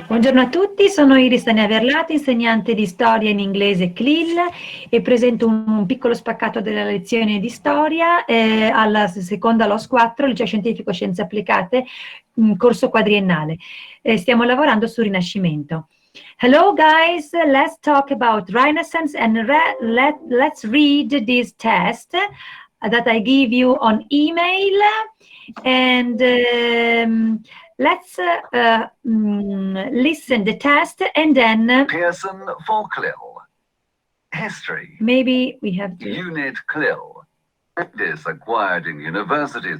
Buongiorno a tutti, sono Tania Verlato, insegnante di storia in inglese CLIL e presento un piccolo spaccato della lezione di storia alla seconda LOS 4, liceo scientifico scienze applicate, corso quadriennale. Stiamo lavorando su Rinascimento. Hello guys, let's talk about Renaissance and let's read this test that I give you on email and let's listen the test and then Pearson for CLIL. History. Maybe we have to. Unit CLIL. This acquired in universities.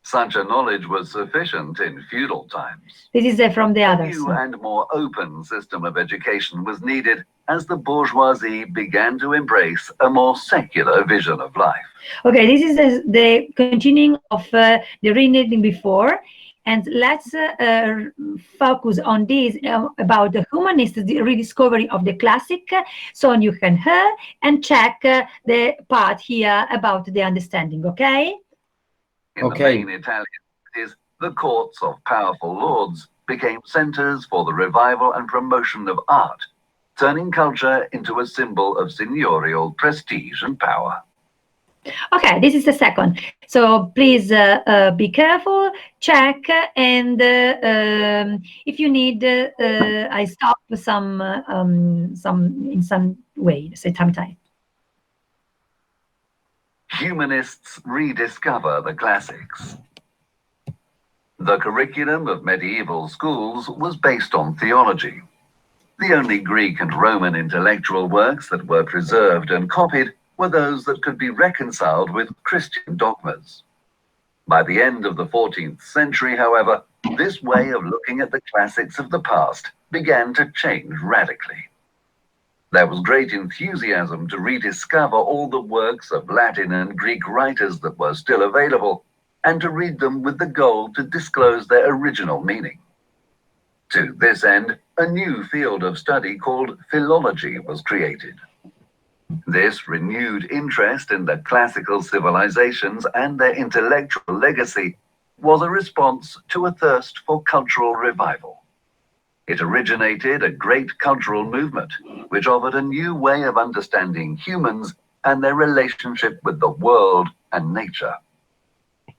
Such a knowledge was sufficient in feudal times. This is from the A others. new and more open system of education was needed as the bourgeoisie began to embrace a more secular vision of life. Okay, this is the continuing of the reading before, and let's focus on this about the humanist rediscovery of the classic, so you can hear and check the part here about the understanding, okay? In the main Italian cities, the courts of powerful lords became centers for the revival and promotion of art, turning culture into a symbol of seigneurial prestige and power. Okay, this is the second. So please be careful, check, and if you need, I stop some in some way, say time. Humanists rediscover the classics. The curriculum of medieval schools was based on theology. The only Greek and Roman intellectual works that were preserved and copied were those that could be reconciled with Christian dogmas. By the end of the 14th century, however, this way of looking at the classics of the past began to change radically. There was great enthusiasm to rediscover all the works of Latin and Greek writers that were still available, and to read them with the goal to disclose their original meaning. To this end, a new field of study called philology was created. This renewed interest in the classical civilizations and their intellectual legacy was a response to a thirst for cultural revival. It originated a great cultural movement, which offered a new way of understanding humans and their relationship with the world and nature.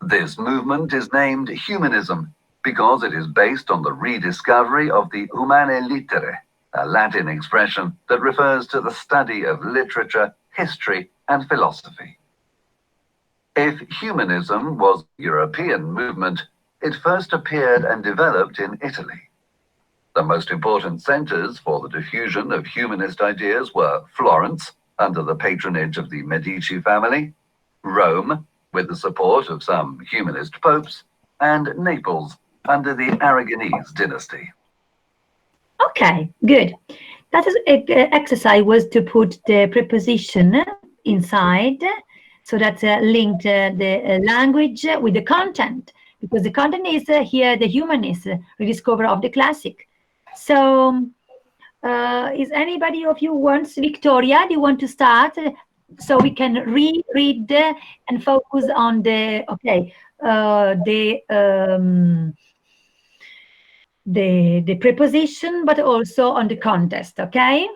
This movement is named humanism because it is based on the rediscovery of the humane litere, a Latin expression that refers to the study of literature, history, and philosophy. If humanism was a European movement, it first appeared and developed in Italy. The most important centers for the diffusion of humanist ideas were Florence, under the patronage of the Medici family, Rome, with the support of some humanist popes, and Naples, under the Aragonese dynasty. Okay, good. That is exercise was to put the preposition inside, so that linked the language with the content, because the content is here the humanist rediscover of the classic. So, is anybody of you wants, Victoria, do you want to start? So we can read and focus on the, okay, the preposition, but also on the context, okay?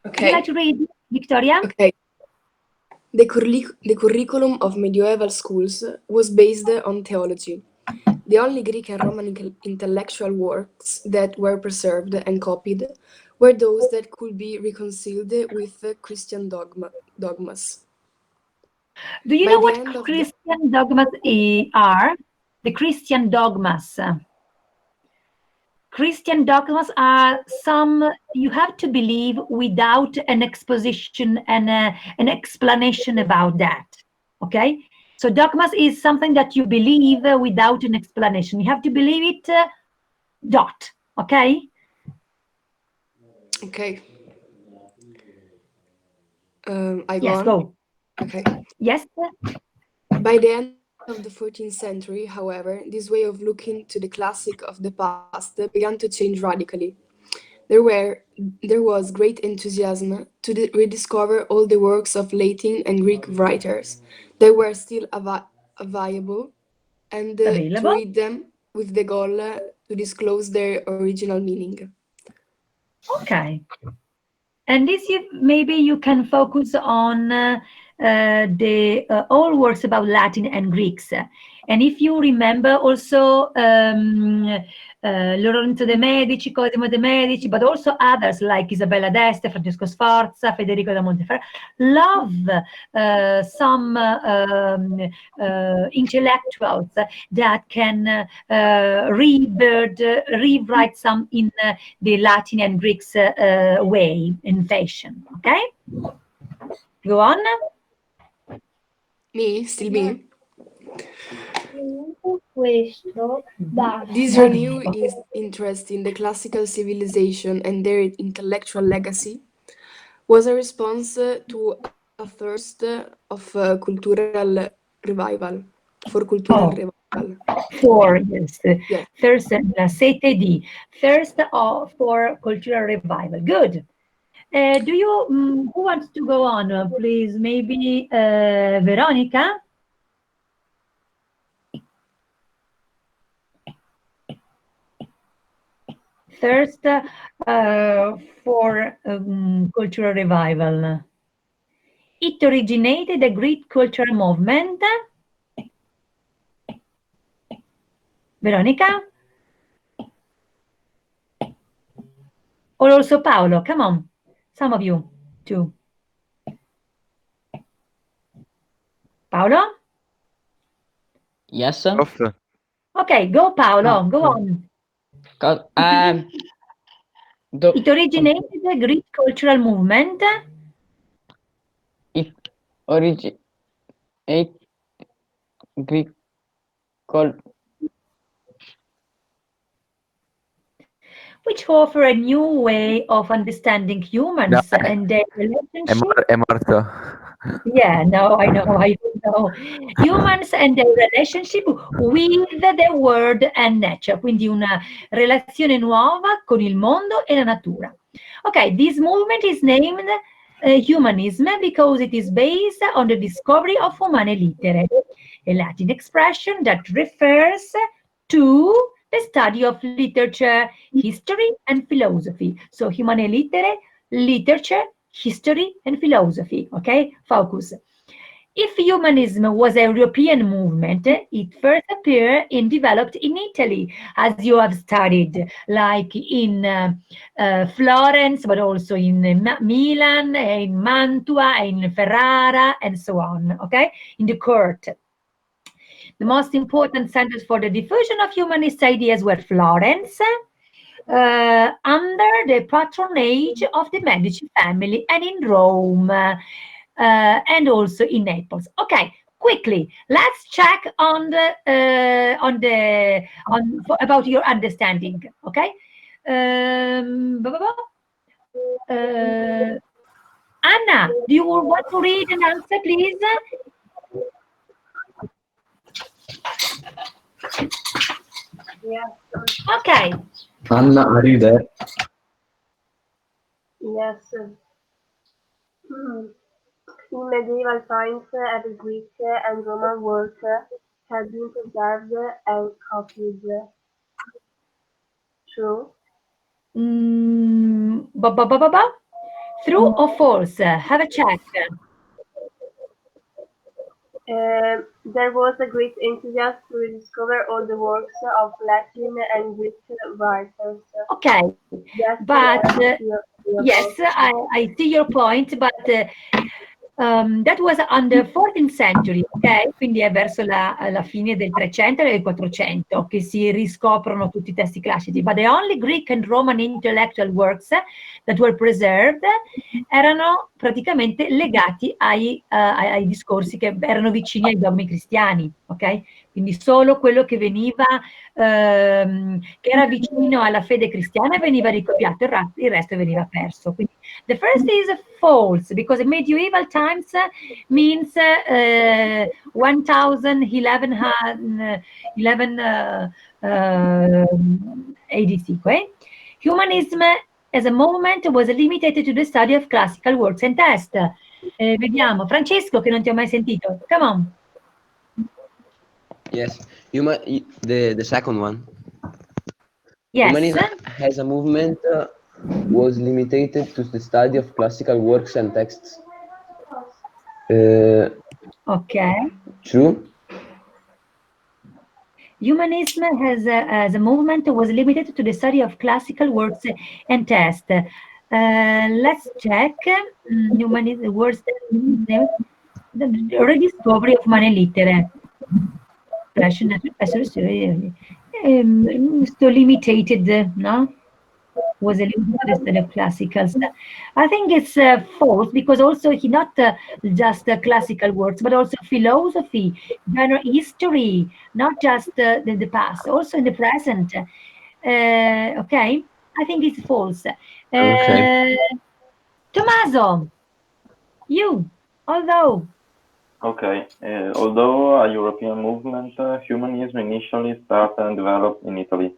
Okay. Would you like to read, Victoria? Okay. The curriculum of medieval schools was based on theology. The only Greek and Roman intellectual works that were preserved and copied were those that could be reconciled with Christian dogmas. Do you know what Christian dogmas are? The Christian dogmas. Christian dogmas are some you have to believe without an exposition and an explanation about that, okay? So dogmas is something that you believe without an explanation. You have to believe it, okay? Okay. Yes, go. Okay. Yes? By the end of the 14th century, however, this way of looking to the classic of the past began to change radically. There was great enthusiasm to rediscover all the works of Latin and Greek writers that were still available and to read them with the goal to disclose their original meaning. Okay. And this, maybe you can focus on the all works about Latin and Greeks. And if you remember also Lorenzo de' Medici, Cosimo de' Medici, but also others like Isabella d'Este, Francesco Sforza, Federico da Monteferrato, love some intellectuals that can rewrite some in the Latin and Greeks way, in fashion. Okay? Go on. Me? Still me? Questo This renewed interest in the classical civilization and their intellectual legacy was a response to a thirst of cultural revival, for cultural revival. For, yes. Yes. Thirst, sete di. Thirst for cultural revival. Good. Do you, who wants to go on, please? Maybe Veronica? Thirst for cultural revival. It originated a great cultural movement. Veronica? Or also Paolo? Come on. Some of you, too. Paolo? Yes. Okay, go Paolo, go on. It originated a Greek cultural movement. It originated Greek which offer a new way of understanding humans and their relationship. È morto. Yeah, no, I know, I don't know. Humans and their relationship with the world and nature, quindi una relazione nuova con il mondo e la natura. Okay, this movement is named humanism because it is based on the discovery of humane littere, a Latin expression that refers to the study of literature, history, and philosophy. So, humane littere, literature, history, and philosophy. Okay, focus. If humanism was a European movement, it first appeared and developed in Italy, as you have studied, like in Florence, but also in Milan, in Mantua, in Ferrara, and so on, okay, in the court. The most important centers for the diffusion of humanist ideas were Florence, under the patronage of the Medici family, and in Rome, and also in Naples. Okay, quickly, let's check on about your understanding. Okay, Anna, do you want to read an answer, please? Yeah. Okay. Anna, are you there? Yes. In medieval times, every Greek and Roman work had been preserved and copied. True? True or false? Have a check. There was a great enthusiasm to rediscover all the works of Latin and Greek writers. Okay, Yes, but yes, point. I see your point, but that was under 14th century, ok? Quindi è verso la fine del 300 e del 400 che si riscoprono tutti i testi classici. But the only Greek and Roman intellectual works that were preserved erano praticamente legati ai discorsi che erano vicini ai dogmi cristiani, ok? Quindi solo quello che veniva, che era vicino alla fede cristiana veniva ricopiato, il resto veniva perso. Quindi, the first is false, because medieval times means 1111 ADC. Okay? Humanism as a movement was limited to the study of classical works and text. Vediamo, Francesco, che non ti ho mai sentito. Come on. Yes, the second one. Yes. Humanism as a movement was limited to the study of classical works and texts. Okay. True? Humanism as a movement was limited to the study of classical works and text. Let's check. Humanism words, the rediscovery of mane littere. So limited, no? Was a limited study of classicals. I think it's false, because also he not just classical works, but also philosophy, general history, not just the past, also in the present. Okay, I think it's false. Okay. Tommaso, you, although. Okay, although a European movement, humanism initially started and developed in Italy.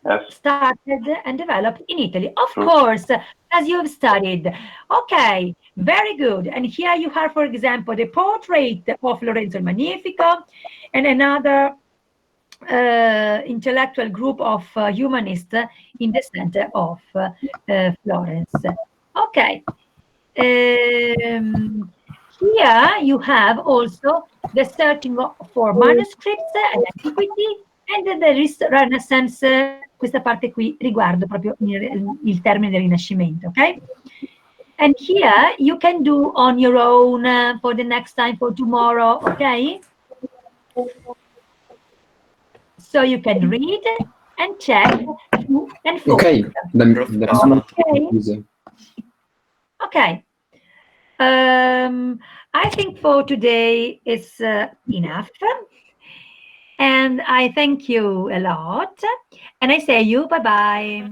Yes. Started and developed in Italy, of course, as you have studied. Okay, very good. And here you have, for example, the portrait of Lorenzo il Magnifico, and another intellectual group of humanists in the center of Florence. Okay. Here you have also the searching for manuscripts and antiquity, and the Renaissance, questa parte qui riguardo proprio il termine del Rinascimento, okay? And here you can do on your own for the next time, for tomorrow, okay? So you can read and check and focus. Ok, okay. Okay. I think for today it's enough. And I thank you a lot. And I say you bye-bye.